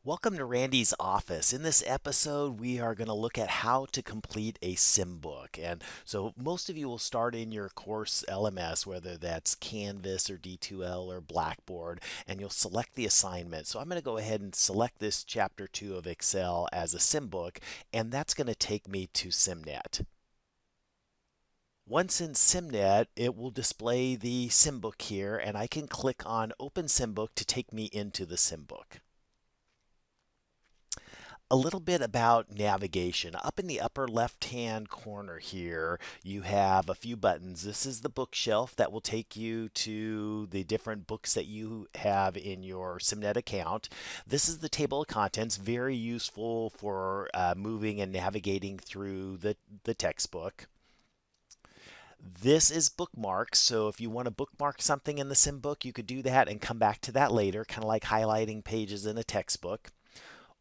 Welcome to Randy's office. In this episode, we are going to look at how to complete a SIMbook. And so most of you will start in your course LMS, whether that's Canvas or D2L or Blackboard, and you'll select the assignment. So I'm going to go ahead and select this chapter 2 of Excel as a SIMbook, and that's going to take me to SIMnet. Once in SIMnet, it will display the SIMbook here, and I can click on Open SIMbook to take me into the SIMbook. A little bit about navigation. Up in the upper left hand corner here, you have a few buttons. This is the bookshelf that will take you to the different books that you have in your SIMnet account. This is the table of contents, very useful for moving and navigating through the textbook. This is bookmarks, so if you want to bookmark something in the SIMbook, you could do that and come back to that later, kind of like highlighting pages in a textbook.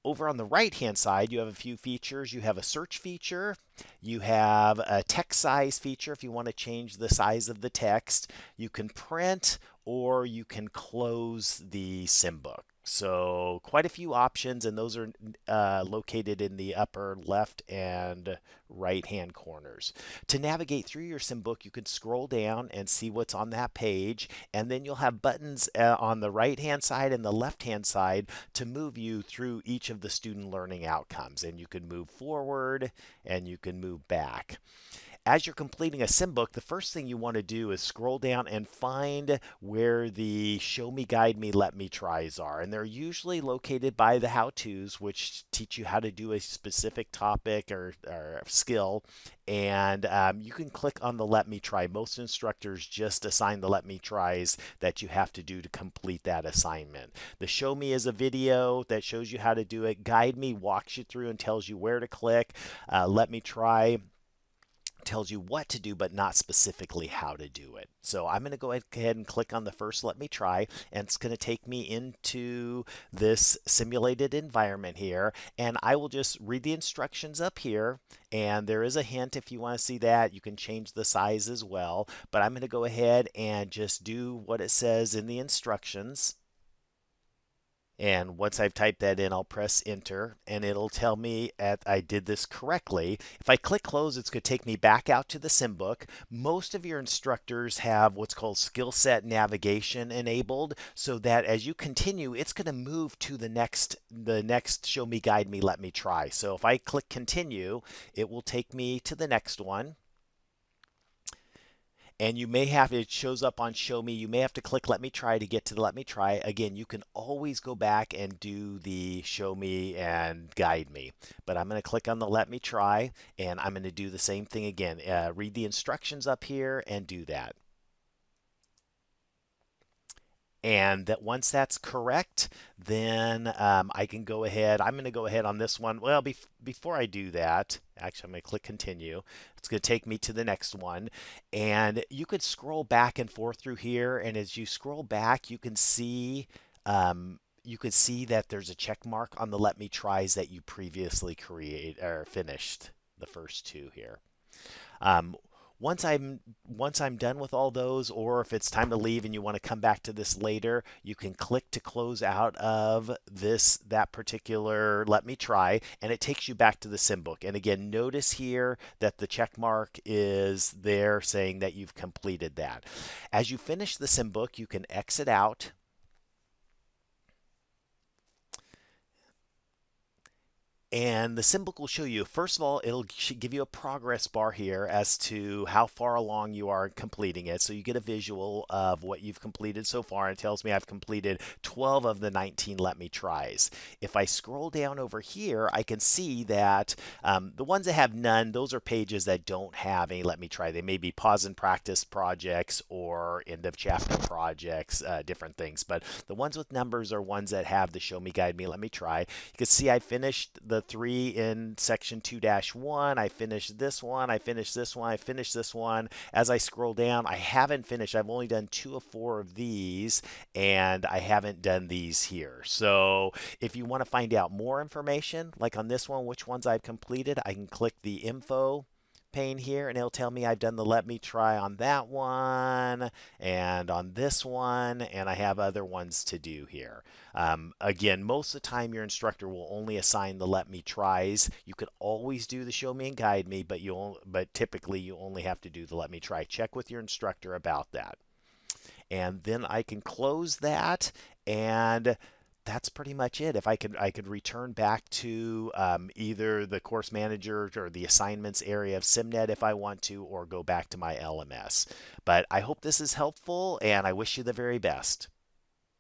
Over on the right hand side, you have a few features. You have a search feature, you have a text size feature if you want to change the size of the text. You can print or you can close the SIMbook. So quite a few options, and those are located in the upper left and right hand corners. To navigate through your SIMbook, you can scroll down and see what's on that page, and then you'll have buttons on the right hand side and the left hand side to move you through each of the student learning outcomes. And you can move forward and you can move back. As you're completing a SIMbook, the first thing you want to do is scroll down and find where the Show Me, Guide Me, Let Me Tries are. And they're usually located by the how-tos, which teach you how to do a specific topic or skill. And you can click on the Let Me Try. Most instructors just assign the Let Me Tries that you have to do to complete that assignment. The Show Me is a video that shows you how to do it. Guide Me walks you through and tells you where to click. Let Me Try tells you what to do, but not specifically how to do it. So I'm going to go ahead and click on the first Let Me Try, and it's going to take me into this simulated environment here. And I will just read the instructions up here. And there is a hint if you want to see that. You can change the size as well. But I'm going to go ahead and just do what it says in the instructions. And once I've typed that in, I'll press enter and it'll tell me I did this correctly. If I click close, it's going to take me back out to the SIMbook. Most of your instructors have what's called skill set navigation enabled, so that as you continue, it's going to move to the next Show Me, Guide Me, Let Me Try. So if I click continue, it will take me to the next one. And you may have, it shows up on Show Me, you may have to click Let Me Try to get to the Let Me Try. Again, you can always go back and do the Show Me and Guide Me. But I'm going to click on the Let Me Try, and I'm going to do the same thing again. Read the instructions up here and do that. And that once that's correct, then I can go ahead. I'm going to go ahead on this one. Well, before I do that, actually, I'm going to click continue. It's going to take me to the next one. And you could scroll back and forth through here. And as you scroll back, you can see that there's a check mark on the Let Me Tries that you previously finished, the first two here. Once I'm done with all those, or if it's time to leave and you want to come back to this later, you can click to close out of that particular Let Me Try, and it takes you back to the SIMbook. And again, notice here that the check mark is there saying that you've completed that. As you finish the SIMbook, you can exit out. And the SIMbook will show you, first of all, it'll give you a progress bar here as to how far along you are completing it. So you get a visual of what you've completed so far. And it tells me I've completed 12 of the 19 Let Me Tries. If I scroll down over here, I can see that the ones that have none, those are pages that don't have any Let Me Try. They may be pause and practice projects or end of chapter projects, different things. But the ones with numbers are ones that have the Show Me, Guide Me, Let Me Try. You can see I finished the 3 in section 2-1. I finished this one. I finished this one. I finished this one. As I scroll down, I haven't finished. I've only done 2 of 4 of these, and I haven't done these here. So if you want to find out more information, like on this one, which ones I've completed, I can click the info pane here, and it'll tell me I've done the let me try on that one and on this one, and I have other ones to do here. Again, most of the time your instructor will only assign the let me tries. You could always do the show me and guide me, but typically you only have to do the let me try. Check with your instructor about that. And then I can close that, and that's pretty much it. If I could return back to either the course manager or the assignments area of SIMnet if I want to, or go back to my LMS. But I hope this is helpful, and I wish you the very best.